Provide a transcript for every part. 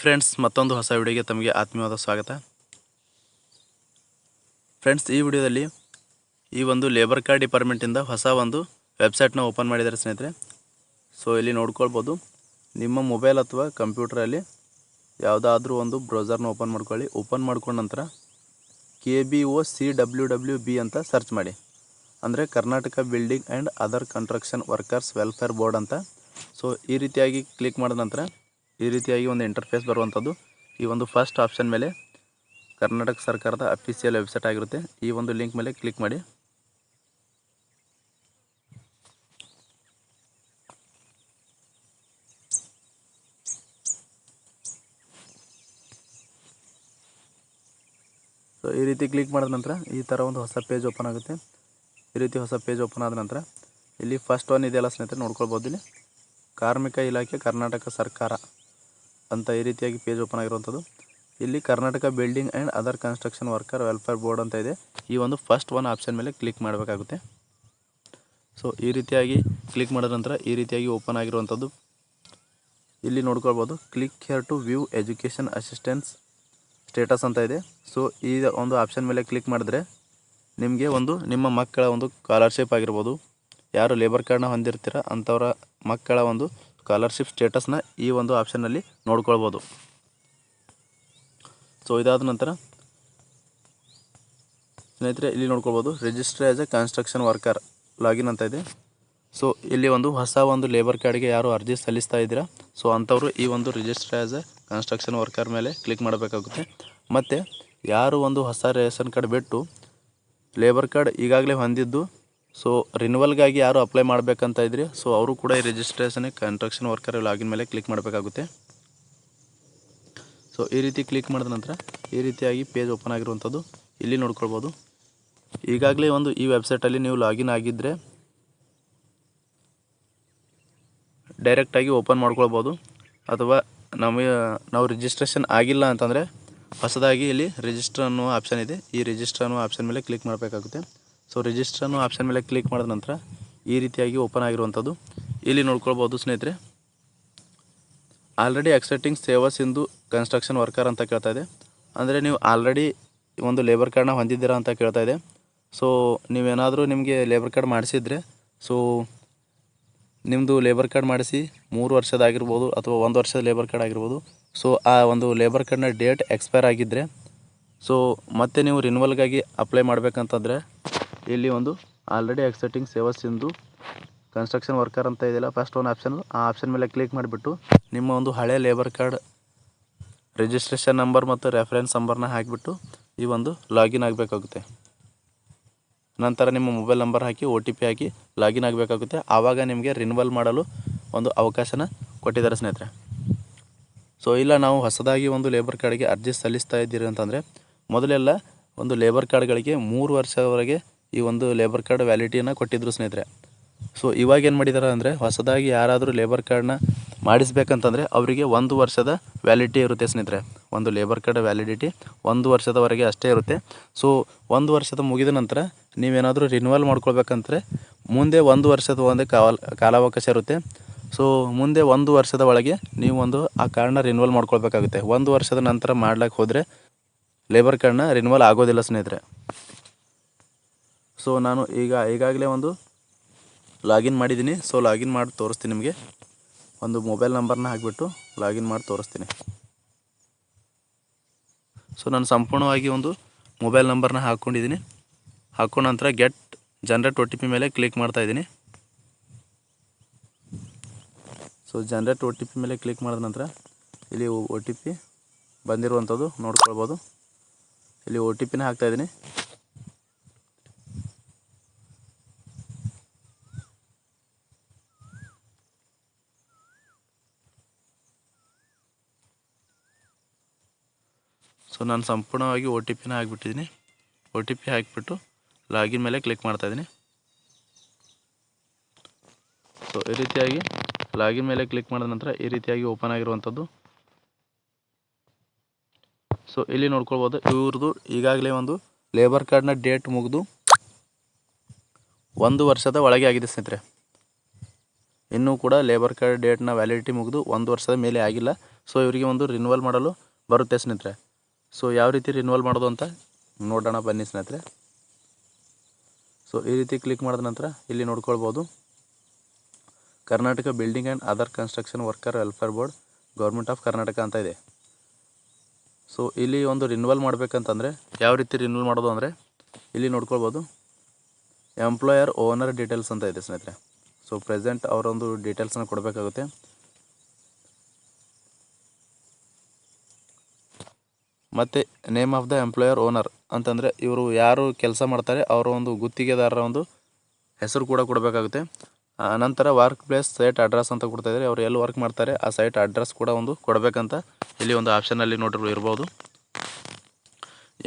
Friends, ಮತ್ತೊಂದು ಹೊಸ ವಿಡಿಯೋಗೆ ತಮಗೆ ಆತ್ಮೀಯವಾದ ಸ್ವಾಗತ. ಫ್ರೆಂಡ್ಸ್, ಈ ವಿಡಿಯೋದಲ್ಲಿ ಈ ಒಂದು ಲೇಬರ್ ಕಾರ್ಡ್ ಡಿಪಾರ್ಟ್ಮೆಂಟಿಂದ ಹೊಸ ಒಂದು ವೆಬ್ಸೈಟ್ನ ಓಪನ್ ಮಾಡಿದ್ದಾರೆ ಸ್ನೇಹಿತರೆ. ಸೊ ಇಲ್ಲಿ ನೋಡ್ಕೊಳ್ಬೋದು, ನಿಮ್ಮ ಮೊಬೈಲ್ ಅಥವಾ ಕಂಪ್ಯೂಟರಲ್ಲಿ ಯಾವುದಾದ್ರೂ ಒಂದು ಬ್ರೌಸರ್ನ ಓಪನ್ ಮಾಡ್ಕೊಳ್ಳಿ. ಓಪನ್ ಮಾಡ್ಕೊಂಡ ನಂತರ KBOCWWB ಅಂತ ಸರ್ಚ್ ಮಾಡಿ. ಅಂದರೆ Karnataka building and other construction workers welfare board ಅಂತ. ಸೊ ಈ ರೀತಿಯಾಗಿ ಕ್ಲಿಕ್ ಮಾಡಿದ ನಂತರ ಈ ರೀತಿಯಾಗಿ ಒಂದು ಇಂಟರ್ಫೇಸ್ ಬರುವಂಥದ್ದು. ಈ ಒಂದು ಫಸ್ಟ್ ಆಪ್ಷನ್ ಮೇಲೆ ಕರ್ನಾಟಕ ಸರ್ಕಾರದ ಅಫಿಷಿಯಲ್ ವೆಬ್ಸೈಟ್ ಆಗಿರುತ್ತೆ. ಈ ಒಂದು ಲಿಂಕ್ ಮೇಲೆ ಕ್ಲಿಕ್ ಮಾಡಿ. ಸೊ ಈ ರೀತಿ ಕ್ಲಿಕ್ ಮಾಡಿದ ನಂತರ ಈ ಥರ ಒಂದು ಹೊಸ ಪೇಜ್ ಓಪನ್ ಆಗುತ್ತೆ. ಈ ರೀತಿ ಹೊಸ ಪೇಜ್ ಓಪನ್ ಆದ ನಂತರ ಇಲ್ಲಿ ಫಸ್ಟ್ ಒನ್ ಇದೆಯಲ್ಲ ಸ್ನೇಹಿತರೆ, ನೋಡ್ಕೊಳ್ಬೋದು. ಇಲ್ಲಿ ಕಾರ್ಮಿಕ ಇಲಾಖೆ ಕರ್ನಾಟಕ ಸರ್ಕಾರ ಅಂತ ಈ ರೀತಿಯಾಗಿ ಪೇಜ್ ಓಪನ್ ಆಗಿರುವಂಥದ್ದು. ಇಲ್ಲಿ Karnataka building and other construction worker welfare board ಅಂತ ಇದೆ. ಈ ಒಂದು ಫಸ್ಟ್ ಒನ್ ಆಪ್ಷನ್ ಮೇಲೆ ಕ್ಲಿಕ್ ಮಾಡಬೇಕಾಗುತ್ತೆ. ಸೊ ಈ ರೀತಿಯಾಗಿ ಕ್ಲಿಕ್ ಮಾಡಿದ ನಂತರ ಈ ರೀತಿಯಾಗಿ ಓಪನ್ ಆಗಿರುವಂಥದ್ದು. ಇಲ್ಲಿ ನೋಡ್ಕೊಳ್ಬೋದು, click here to view education assistance status ಅಂತ ಇದೆ. ಸೊ ಈ ಒಂದು ಆಪ್ಷನ್ ಮೇಲೆ ಕ್ಲಿಕ್ ಮಾಡಿದ್ರೆ ನಿಮಗೆ ಒಂದು ನಿಮ್ಮ ಮಕ್ಕಳ ಒಂದು ಸ್ಕಾಲರ್ಶಿಪ್ ಆಗಿರ್ಬೋದು, ಯಾರು ಲೇಬರ್ ಕಾರ್ಡ್ನ ಹೊಂದಿರ್ತೀರ ಅಂಥವರ ಮಕ್ಕಳ ಒಂದು ಸ್ಕಾಲರ್ಶಿಪ್ ಸ್ಟೇಟಸ್ನ ಈ ಒಂದು ಆಪ್ಷನ್ನಲ್ಲಿ ನೋಡ್ಕೊಳ್ಬೋದು. ಸೊ ಇದಾದ ನಂತರ ಸ್ನೇಹಿತರೆ ಇಲ್ಲಿ ನೋಡ್ಕೊಳ್ಬೋದು, register as a construction worker login ಅಂತ ಇದೆ. ಸೊ ಇಲ್ಲಿ ಒಂದು ಹೊಸ ಒಂದು ಲೇಬರ್ ಕಾರ್ಡ್ಗೆ ಯಾರು ಅರ್ಜಿ ಸಲ್ಲಿಸ್ತಾ ಇದ್ದೀರಾ, ಸೊ ಅಂಥವರು ಈ ಒಂದು register as a construction worker ಮೇಲೆ ಕ್ಲಿಕ್ ಮಾಡಬೇಕಾಗುತ್ತೆ. ಮತ್ತು ಯಾರು ಒಂದು ಹೊಸ ರೇಷನ್ ಕಾರ್ಡ್ ಬಿಟ್ಟು ಲೇಬರ್ ಕಾರ್ಡ್ ಈಗಾಗಲೇ ಹೊಂದಿದ್ದು, ಸೊ ರಿನ್ಯೂವಲ್ಗಾಗಿ ಯಾರು ಅಪ್ಲೈ ಮಾಡಬೇಕಂತ ಇದ್ರಿ, ಸೊ ಅವರು ಕೂಡ ಈ ರಿಜಿಸ್ಟ್ರೇಷನ್ ಕನ್ಸ್ಟ್ರಕ್ಷನ್ ವರ್ಕರ್ ಲಾಗಿನ್ ಮೇಲೆ ಕ್ಲಿಕ್ ಮಾಡಬೇಕಾಗುತ್ತೆ. ಸೊ ಈ ರೀತಿ ಕ್ಲಿಕ್ ಮಾಡಿದ ನಂತರ ಈ ರೀತಿಯಾಗಿ ಪೇಜ್ ಓಪನ್ ಆಗಿರುವಂಥದ್ದು. ಇಲ್ಲಿ ನೋಡ್ಕೊಳ್ಬೋದು, ಈಗಾಗಲೇ ಒಂದು ಈ ವೆಬ್ಸೈಟಲ್ಲಿ ನೀವು ಲಾಗಿನ್ ಆಗಿದ್ದರೆ ಡೈರೆಕ್ಟಾಗಿ ಓಪನ್ ಮಾಡ್ಕೊಳ್ಬೋದು. ಅಥವಾ ನಾವು ರಿಜಿಸ್ಟ್ರೇಷನ್ ಆಗಿಲ್ಲ ಅಂತಂದರೆ ಹೊಸದಾಗಿ ಇಲ್ಲಿ ರಿಜಿಸ್ಟರ್ ಅನ್ನೋ ಆಪ್ಷನ್ ಇದೆ. ಈ ರಿಜಿಸ್ಟರ್ ಅನ್ನೋ ಆಪ್ಷನ್ ಮೇಲೆ ಕ್ಲಿಕ್ ಮಾಡಬೇಕಾಗುತ್ತೆ. ಸೊ ರಿಜಿಸ್ಟರ್ ಅನ್ನೋ ಆಪ್ಷನ್ ಮೇಲೆ ಕ್ಲಿಕ್ ಮಾಡಿದ ನಂತರ ಈ ರೀತಿಯಾಗಿ ಓಪನ್ ಆಗಿರುವಂಥದ್ದು. ಇಲ್ಲಿ ನೋಡ್ಕೊಳ್ಬೋದು ಸ್ನೇಹಿತರೆ, ಆಲ್ರೆಡಿ ಅಕ್ಸೆಪ್ಟಿಂಗ್ ಸೇವಾ ಸಿಂಧು ಕನ್ಸ್ಟ್ರಕ್ಷನ್ ವರ್ಕರ್ ಅಂತ ಕೇಳ್ತಾ ಇದೆ. ಅಂದರೆ ನೀವು ಆಲ್ರೆಡಿ ಒಂದು ಲೇಬರ್ ಕಾರ್ಡ್ನ ಹೊಂದಿದ್ದೀರಾ ಅಂತ ಕೇಳ್ತಾ ಇದೆ. ಸೊ ನೀವೇನಾದರೂ ನಿಮಗೆ ಲೇಬರ್ ಕಾರ್ಡ್ ಮಾಡಿಸಿದರೆ, ಸೊ ನಿಮ್ಮದು ಲೇಬರ್ ಕಾರ್ಡ್ ಮಾಡಿಸಿ 3 ವರ್ಷದಾಗಿರ್ಬೋದು ಅಥವಾ 1 ವರ್ಷದ ಲೇಬರ್ ಕಾರ್ಡ್ ಆಗಿರ್ಬೋದು. ಸೊ ಆ ಒಂದು ಲೇಬರ್ ಕಾರ್ಡ್ನ ಡೇಟ್ ಎಕ್ಸ್ಪೈರ್ ಆಗಿದ್ದರೆ, ಸೊ ಮತ್ತೆ ನೀವು ರಿನ್ಯೂವಲ್ಗಾಗಿ ಅಪ್ಲೈ ಮಾಡಬೇಕಂತಂದರೆ ಇಲ್ಲಿ ಒಂದು ಆಲ್ರೆಡಿ ಅಕ್ಸೆಪ್ಟಿಂಗ್ ಸೇವಾ ಸಿಂಧು ಕನ್ಸ್ಟ್ರಕ್ಷನ್ ವರ್ಕರ್ ಅಂತ ಇದೆಯಲ್ಲ ಫಸ್ಟ್ ಒಂದು ಆಪ್ಷನ್, ಆ ಆಪ್ಷನ್ ಮೇಲೆ ಕ್ಲಿಕ್ ಮಾಡಿಬಿಟ್ಟು ನಿಮ್ಮ ಒಂದು ಹಳೆ ಲೇಬರ್ ಕಾರ್ಡ್ ರಿಜಿಸ್ಟ್ರೇಷನ್ ನಂಬರ್ ಮತ್ತು ರೆಫರೆನ್ಸ್ ನಂಬರ್ನ ಹಾಕಿಬಿಟ್ಟು ಈ ಒಂದು ಲಾಗಿನ್ ಆಗಬೇಕಾಗುತ್ತೆ. ನಂತರ ನಿಮ್ಮ ಮೊಬೈಲ್ ನಂಬರ್ ಹಾಕಿ OTP ಹಾಕಿ ಲಾಗಿನ್ ಆಗಬೇಕಾಗುತ್ತೆ. ಆವಾಗ ನಿಮಗೆ ರಿನ್ಯೂವಲ್ ಮಾಡಲು ಒಂದು ಅವಕಾಶನ ಕೊಟ್ಟಿದ್ದಾರೆ ಸ್ನೇಹಿತರೆ. ಸೊ ಇಲ್ಲ ನಾವು ಹೊಸದಾಗಿ ಒಂದು ಲೇಬರ್ ಕಾರ್ಡ್ಗೆ ಅರ್ಜಿ ಸಲ್ಲಿಸ್ತಾ ಇದ್ದೀರಿ ಅಂತಂದರೆ ಮೊದಲೆಲ್ಲ ಒಂದು ಲೇಬರ್ ಕಾರ್ಡ್ಗಳಿಗೆ 3 ವರ್ಷದವರೆಗೆ ಈ ಒಂದು ಲೇಬರ್ ಕಾರ್ಡ್ ವ್ಯಾಲಿಡಿಟಿಯನ್ನು ಕೊಟ್ಟಿದ್ದರು ಸ್ನೇಹಿತರೆ. ಸೊ ಇವಾಗ ಏನು ಮಾಡಿದ್ದಾರೆ ಅಂದರೆ, ಹೊಸದಾಗಿ ಯಾರಾದರೂ ಲೇಬರ್ ಕಾರ್ಡ್ನ ಮಾಡಿಸ್ಬೇಕಂತಂದರೆ ಅವರಿಗೆ 1 ವರ್ಷದ ವ್ಯಾಲಿಡಿಟಿ ಇರುತ್ತೆ ಸ್ನೇಹಿತರೆ. ಒಂದು ಲೇಬರ್ ಕಾರ್ಡ್ ವ್ಯಾಲಿಡಿಟಿ 1 ವರ್ಷದವರೆಗೆ ಅಷ್ಟೇ ಇರುತ್ತೆ. ಸೊ 1 ವರ್ಷದ ಮುಗಿದ ನಂತರ ನೀವೇನಾದರೂ ರಿನ್ಯೂವಲ್ ಮಾಡ್ಕೊಳ್ಬೇಕಂದ್ರೆ ಮುಂದೆ 1 ವರ್ಷದ ಒಂದು ಕಾಲಾವಕಾಶ ಇರುತ್ತೆ. ಸೊ ಮುಂದೆ 1 ವರ್ಷದ ಒಳಗೆ ನೀವು ಒಂದು ಆ ಕಾರ್ಡ್ನ ರಿನ್ಯೂವಲ್ ಮಾಡ್ಕೊಳ್ಬೇಕಾಗುತ್ತೆ. 1 ವರ್ಷದ ನಂತರ ಮಾಡ್ಲಿಕ್ಕೆ ಹೋದರೆ ಲೇಬರ್ ಕಾರ್ಡ್ನ ರಿನ್ಯೂವಲ್ ಆಗೋದಿಲ್ಲ ಸ್ನೇಹಿತರೆ. ಸೊ ನಾನು ಈಗಾಗಲೇ ಒಂದು ಲಾಗಿನ್ ಮಾಡಿದ್ದೀನಿ. ಸೊ ಲಾಗಿನ್ ಮಾಡಿ ತೋರಿಸ್ತೀನಿ ನಿಮಗೆ. ಒಂದು ಮೊಬೈಲ್ ನಂಬರ್ನ ಹಾಕಿಬಿಟ್ಟು ಲಾಗಿನ್ ಮಾಡಿ ತೋರಿಸ್ತೀನಿ. ಸೊ ನಾನು ಸಂಪೂರ್ಣವಾಗಿ ಒಂದು ಮೊಬೈಲ್ ನಂಬರ್ನ ಹಾಕ್ಕೊಂಡಿದ್ದೀನಿ. ಹಾಕೊಂಡ ನಂತರ ಗೆಟ್ ಜನರೇಟ್ OTP ಮೇಲೆ ಕ್ಲಿಕ್ ಮಾಡ್ತಾಯಿದ್ದೀನಿ. ಸೊ ಜನರೇಟ್ OTP ಮೇಲೆ ಕ್ಲಿಕ್ ಮಾಡಿದ ನಂತರ ಇಲ್ಲಿ OTP ಬಂದಿರುವಂಥದ್ದು ನೋಡ್ಕೊಳ್ಬೋದು. ಇಲ್ಲಿ OTPನ ಹಾಕ್ತಾಯಿದ್ದೀನಿ. ಸೊ ನಾನು ಸಂಪೂರ್ಣವಾಗಿ OTPನ ಹಾಕಿಬಿಟ್ಟಿದ್ದೀನಿ. OTP ಹಾಕಿಬಿಟ್ಟು ಲಾಗಿನ್ ಮೇಲೆ ಕ್ಲಿಕ್ ಮಾಡ್ತಾಯಿದ್ದೀನಿ. ಸೊ ಈ ರೀತಿಯಾಗಿ ಲಾಗಿನ್ ಮೇಲೆ ಕ್ಲಿಕ್ ಮಾಡಿದ ನಂತರ ಈ ರೀತಿಯಾಗಿ ಓಪನ್ ಆಗಿರುವಂಥದ್ದು. ಸೊ ಇಲ್ಲಿ ನೋಡ್ಕೊಳ್ಬೋದು, ಇವ್ರದ್ದು ಈಗಾಗಲೇ ಒಂದು ಲೇಬರ್ ಕಾರ್ಡ್ನ ಡೇಟ್ ಮುಗಿದು 1 ವರ್ಷದ ಒಳಗೆ ಆಗಿದೆ ಸ್ನೇಹಿತರೆ. ಇನ್ನೂ ಕೂಡ ಲೇಬರ್ ಕಾರ್ಡ್ ಡೇಟ್ನ ವ್ಯಾಲಿಡಿಟಿ ಮುಗಿದು 1 ವರ್ಷದ ಮೇಲೆ ಆಗಿಲ್ಲ. ಸೊ ಇವರಿಗೆ ಒಂದು ರಿನ್ಯೂವಲ್ ಮಾಡಲು ಬರುತ್ತೆ ಸ್ನೇಹಿತರೆ. ಸೊ ಯಾವ ರೀತಿ ರಿನ್ಯೂವಲ್ ಮಾಡೋದು ಅಂತ ನೋಡೋಣ ಬನ್ನಿ ಸ್ನೇಹಿತರೆ. ಸೊ ಈ ರೀತಿ ಕ್ಲಿಕ್ ಮಾಡಿದ ನಂತರ ಇಲ್ಲಿ ನೋಡ್ಕೊಳ್ಬೋದು Karnataka building and other construction worker welfare board government of Karnataka ಅಂತ ಇದೆ. ಸೊ ಇಲ್ಲಿ ಒಂದು ರಿನ್ಯೂವಲ್ ಮಾಡಬೇಕಂತಂದರೆ ಯಾವ ರೀತಿ ರಿನ್ಯೂವಲ್ ಮಾಡೋದು ಅಂದರೆ ಇಲ್ಲಿ ನೋಡ್ಕೊಳ್ಬೋದು ಎಂಪ್ಲಾಯರ್ ಓನರ್ ಡೀಟೇಲ್ಸ್ ಅಂತ ಇದೆ ಸ್ನೇಹಿತರೆ. ಸೊ ಪ್ರೆಸೆಂಟ್ ಅವರೊಂದು ಡೀಟೇಲ್ಸನ್ನು ಕೊಡಬೇಕಾಗುತ್ತೆ. ಮತ್ತು name of the employer owner ಅಂತಂದರೆ ಇವರು ಯಾರು ಕೆಲಸ ಮಾಡ್ತಾರೆ ಅವರ ಒಂದು ಗುತ್ತಿಗೆದಾರರ ಒಂದು ಹೆಸರು ಕೂಡ ಕೊಡಬೇಕಾಗುತ್ತೆ. ನಂತರ ವರ್ಕ್ ಪ್ಲೇಸ್ ಸೈಟ್ ಅಡ್ರೆಸ್ ಅಂತ ಕೊಡ್ತಾಯಿದ್ದಾರೆ, ಅವರು ಎಲ್ಲಿ ವರ್ಕ್ ಮಾಡ್ತಾರೆ ಆ ಸೈಟ್ ಅಡ್ರೆಸ್ ಕೂಡ ಒಂದು ಕೊಡಬೇಕಂತ ಇಲ್ಲಿ ಒಂದು ಆಪ್ಷನಲ್ಲಿ ಇರ್ಬೋದು.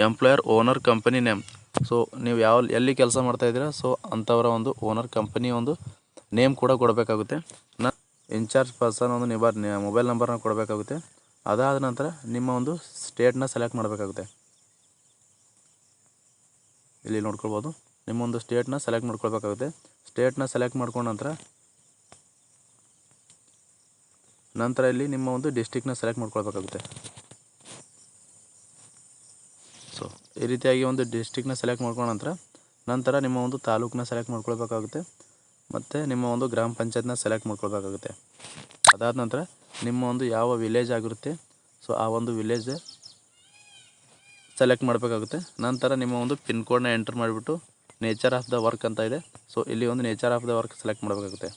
Employer owner company name, so ನೀವು ಎಲ್ಲಿ ಕೆಲಸ ಮಾಡ್ತಾಯಿದ್ದೀರಾ ಸೊ ಅಂಥವರ ಒಂದು ಓನರ್ ಕಂಪನಿ ಒಂದು ನೇಮ್ ಕೂಡ ಕೊಡಬೇಕಾಗುತ್ತೆ. ಇನ್ಚಾರ್ಜ್ ಪರ್ಸನ್ ಒಂದು ಮೊಬೈಲ್ ನಂಬರ್ನ ಕೊಡಬೇಕಾಗುತ್ತೆ. ಅದಾದ ನಂತರ ನಿಮ್ಮ ಒಂದು ಸ್ಟೇಟ್ನ ಸೆಲೆಕ್ಟ್ ಮಾಡಬೇಕಾಗುತ್ತೆ. ಇಲ್ಲಿ ನೋಡ್ಕೊಳ್ಬೋದು ನಿಮ್ಮ ಒಂದು ಸ್ಟೇಟ್ನ ಸೆಲೆಕ್ಟ್ ಮಾಡ್ಕೊಳ್ಬೇಕಾಗುತ್ತೆ. ಸ್ಟೇಟ್ನ ಸೆಲೆಕ್ಟ್ ಮಾಡ್ಕೊಂಡ ನಂತರ ಇಲ್ಲಿ ನಿಮ್ಮ ಒಂದು ಡಿಸ್ಟಿಕ್ನ ಸೆಲೆಕ್ಟ್ ಮಾಡ್ಕೊಳ್ಬೇಕಾಗುತ್ತೆ. ಸೊ ಈ ರೀತಿಯಾಗಿ ಒಂದು ಡಿಸ್ಟಿಕ್ನ ಸೆಲೆಕ್ಟ್ ಮಾಡ್ಕೊಂಡ ನಂತರ ನಿಮ್ಮ ಒಂದು ತಾಲೂಕನ್ನ ಸೆಲೆಕ್ಟ್ ಮಾಡ್ಕೊಳ್ಬೇಕಾಗುತ್ತೆ ಮತ್ತು ನಿಮ್ಮ ಒಂದು ಗ್ರಾಮ ಪಂಚಾಯತ್ನ ಸೆಲೆಕ್ಟ್ ಮಾಡ್ಕೊಳ್ಬೇಕಾಗುತ್ತೆ. ಅದಾದ ನಂತರ ನಿಮ್ಮ ಒಂದು ಯಾವ ವಿಲೇಜ್ ಆಗಿರುತ್ತೆ ಸೊ ಆ ಒಂದು ವಿಲೇಜ್ ಸೆಲೆಕ್ಟ್ ಮಾಡಬೇಕಾಗುತ್ತೆ. ನಂತರ ನಿಮ್ಮ ಒಂದು ಪಿನ್ ಕೋಡ್ನ ಎಂಟರ್ ಮಾಡಿಬಿಟ್ಟು ನೇಚರ್ ಆಫ್ ದ ವರ್ಕ್ ಅಂತ ಇದೆ, ಸೊ ಇಲ್ಲಿ ಒಂದು nature of the work select ಮಾಡಬೇಕಾಗುತ್ತೆ.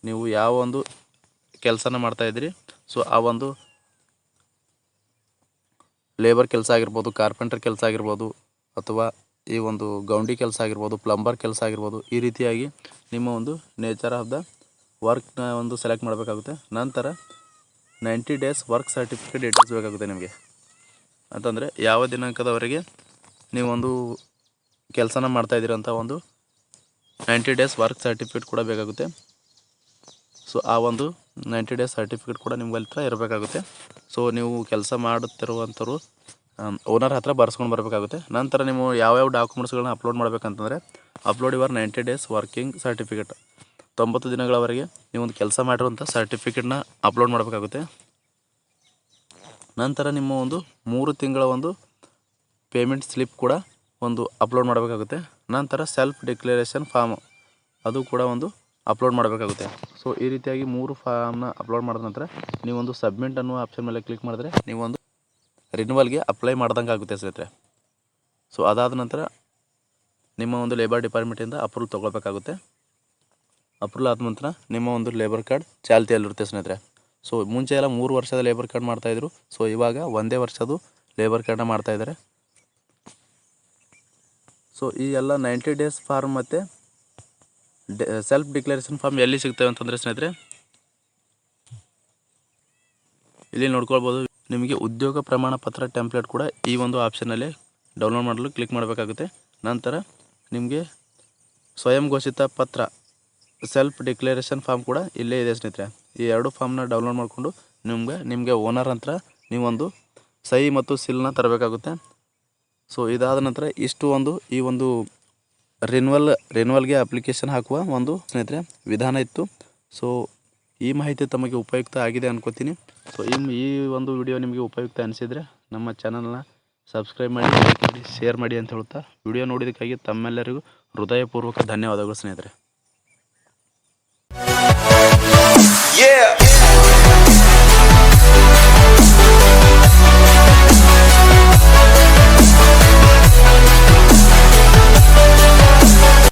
ನೀವು ಯಾವ ಒಂದು ಕೆಲಸನ ಮಾಡ್ತಾಯಿದ್ದೀರಿ ಸೊ ಆ ಒಂದು ಲೇಬರ್ ಕೆಲಸ ಆಗಿರ್ಬೋದು, ಕಾರ್ಪೆಂಟರ್ ಕೆಲಸ ಆಗಿರ್ಬೋದು, ಅಥವಾ ಈ ಒಂದು ಗೌಂಡಿ ಕೆಲಸ ಆಗಿರ್ಬೋದು, ಪ್ಲಂಬರ್ ಕೆಲಸ ಆಗಿರ್ಬೋದು, ಈ ರೀತಿಯಾಗಿ ನಿಮ್ಮ ಒಂದು ನೇಚರ್ ಆಫ್ ದ ವರ್ಕ್ನ ಒಂದು ಸೆಲೆಕ್ಟ್ ಮಾಡಬೇಕಾಗುತ್ತೆ. ನಂತರ 90 ಡೇಸ್ ವರ್ಕ್ ಸರ್ಟಿಫಿಕೇಟ್ ಡೀಟೇಲ್ಸ್ ಬೇಕಾಗುತ್ತೆ ನಿಮಗೆ. ಅಂತಂದರೆ ಯಾವ ದಿನಾಂಕದವರೆಗೆ ನೀವೊಂದು ಕೆಲಸನ ಮಾಡ್ತಾಯಿದ್ದೀರಂತ ಒಂದು 90 ಡೇಸ್ ವರ್ಕ್ ಸರ್ಟಿಫಿಕೇಟ್ ಕೂಡ ಬೇಕಾಗುತ್ತೆ. ಸೊ ಆ ಒಂದು 90 ಡೇಸ್ ಸರ್ಟಿಫಿಕೇಟ್ ಕೂಡ ನಿಮ್ಗೆ ಹತ್ರ ಇರಬೇಕಾಗುತ್ತೆ. ಸೊ ನೀವು ಕೆಲಸ ಮಾಡುತ್ತಿರುವಂಥವ್ರು ಓನರ್ ಹತ್ರ ಬರ್ಸ್ಕೊಂಡು ಬರಬೇಕಾಗುತ್ತೆ. ನಂತರ ನೀವು ಯಾವ್ಯಾವ ಡಾಕ್ಯುಮೆಂಟ್ಸ್ಗಳನ್ನ ಅಪ್ಲೋಡ್ ಮಾಡಬೇಕಂತಂದರೆ upload your 90 days working certificate, 90 ದಿನಗಳವರೆಗೆ ನೀವೊಂದು ಕೆಲಸ ಮಾಡಿರುವಂಥ ಸರ್ಟಿಫಿಕೇಟ್ನ ಅಪ್ಲೋಡ್ ಮಾಡಬೇಕಾಗುತ್ತೆ. ನಂತರ ನಿಮ್ಮ ಒಂದು 3 ತಿಂಗಳ ಒಂದು ಪೇಮೆಂಟ್ ಸ್ಲಿಪ್ ಕೂಡ ಒಂದು ಅಪ್ಲೋಡ್ ಮಾಡಬೇಕಾಗುತ್ತೆ. ನಂತರ ಸೆಲ್ಫ್ ಡಿಕ್ಲರೇಷನ್ ಫಾರ್ಮ್ ಅದು ಕೂಡ ಒಂದು ಅಪ್ಲೋಡ್ ಮಾಡಬೇಕಾಗುತ್ತೆ. ಸೊ ಈ ರೀತಿಯಾಗಿ 3 ಫಾರ್ಮ್ನ ಅಪ್ಲೋಡ್ ಮಾಡಿದ ನಂತರ ನೀವೊಂದು ಸಬ್ಮಿಟ್ ಅನ್ನೋ ಆಪ್ಷನ್ ಮೇಲೆ ಕ್ಲಿಕ್ ಮಾಡಿದ್ರೆ ನೀವೊಂದು ರಿನ್ಯೂವಲ್ಗೆ ಅಪ್ಲೈ ಮಾಡ್ದಂಗೆ ಆಗುತ್ತೆ ಸ್ನೇಹಿತರೆ. ಸೊ ಅದಾದ ನಂತರ ನಿಮ್ಮ ಒಂದು ಲೇಬರ್ ಡಿಪಾರ್ಟ್ಮೆಂಟಿಂದ ಅಪ್ರೂವಲ್ ತೊಗೊಳ್ಬೇಕಾಗುತ್ತೆ. ಅಪ್ರೂವಲ್ ಆದ ನಂತರ ನಿಮ್ಮ ಒಂದು ಲೇಬರ್ ಕಾರ್ಡ್ ಚಾಲ್ತಿಯಲ್ಲಿರುತ್ತೆ ಸ್ನೇಹಿತರೆ. ಸೊ ಮುಂಚೆ ಎಲ್ಲ 3 ವರ್ಷದ ಲೇಬರ್ ಕಾರ್ಡ್ ಮಾಡ್ತಾಯಿದ್ರು, ಸೊ ಇವಾಗ 1 ವರ್ಷದ್ದು ಲೇಬರ್ ಕಾರ್ಡ್ನ ಮಾಡ್ತಾಯಿದ್ದಾರೆ. ಸೊ ಈ ಎಲ್ಲ 90 ಡೇಸ್ ಫಾರ್ಮ್ ಮತ್ತು ಸೆಲ್ಫ್ ಡಿಕ್ಲರೇಷನ್ ಫಾರ್ಮ್ ಎಲ್ಲಿ ಸಿಗ್ತವೆ ಅಂತಂದರೆ ಸ್ನೇಹಿತರೆ ಇಲ್ಲಿ ನೋಡ್ಕೊಳ್ಬೋದು. ನಿಮಗೆ ಉದ್ಯೋಗ ಪ್ರಮಾಣ ಪತ್ರ ಟೆಂಪ್ಲೇಟ್ ಕೂಡ ಈ ಒಂದು ಆಪ್ಷನಲ್ಲಿ ಡೌನ್ಲೋಡ್ ಮಾಡಲು ಕ್ಲಿಕ್ ಮಾಡಬೇಕಾಗುತ್ತೆ. ನಂತರ ನಿಮಗೆ ಸ್ವಯಂ ಘೋಷಿತ ಪತ್ರ ಸೆಲ್ಫ್ ಡಿಕ್ಲರೇಷನ್ ಫಾರ್ಮ್ ಕೂಡ ಇಲ್ಲೇ ಇದೆ ಸ್ನೇಹಿತರೆ. ಈ 2 ಫಾರ್ಮ್ನ ಡೌನ್ಲೋಡ್ ಮಾಡಿಕೊಂಡು ನಿಮಗೆ ಓನರ್ ಹತ್ರ ನೀವೊಂದು ಸಹಿ ಮತ್ತು ಸಿಲ್ನ ತರಬೇಕಾಗುತ್ತೆ. ಸೊ ಇದಾದ ನಂತರ ಈ ಒಂದು ರಿನ್ಯೂವಲ್ಗೆ ಅಪ್ಲಿಕೇಶನ್ ಹಾಕುವ ಒಂದು ಸ್ನೇಹಿತರೆ ವಿಧಾನ ಇತ್ತು. ಸೊ ಈ ಮಾಹಿತಿ ತಮಗೆ ಉಪಯುಕ್ತ ಆಗಿದೆ ಅನ್ಕೋತೀನಿ. ಸೊ ಈ ಒಂದು ವಿಡಿಯೋ ನಿಮಗೆ ಉಪಯುಕ್ತ ಅನಿಸಿದರೆ ನಮ್ಮ ಚಾನಲ್ನ ಸಬ್ಸ್ಕ್ರೈಬ್ ಮಾಡಿ, ಲೈಕ್ ಮಾಡಿ, ಶೇರ್ ಮಾಡಿ ಅಂತ ಹೇಳ್ತಾ ವಿಡಿಯೋ ನೋಡಿದ್ದಕ್ಕಾಗಿ ತಮ್ಮೆಲ್ಲರಿಗೂ ಹೃದಯಪೂರ್ವಕ ಧನ್ಯವಾದಗಳು ಸ್ನೇಹಿತರೆ. Yeah.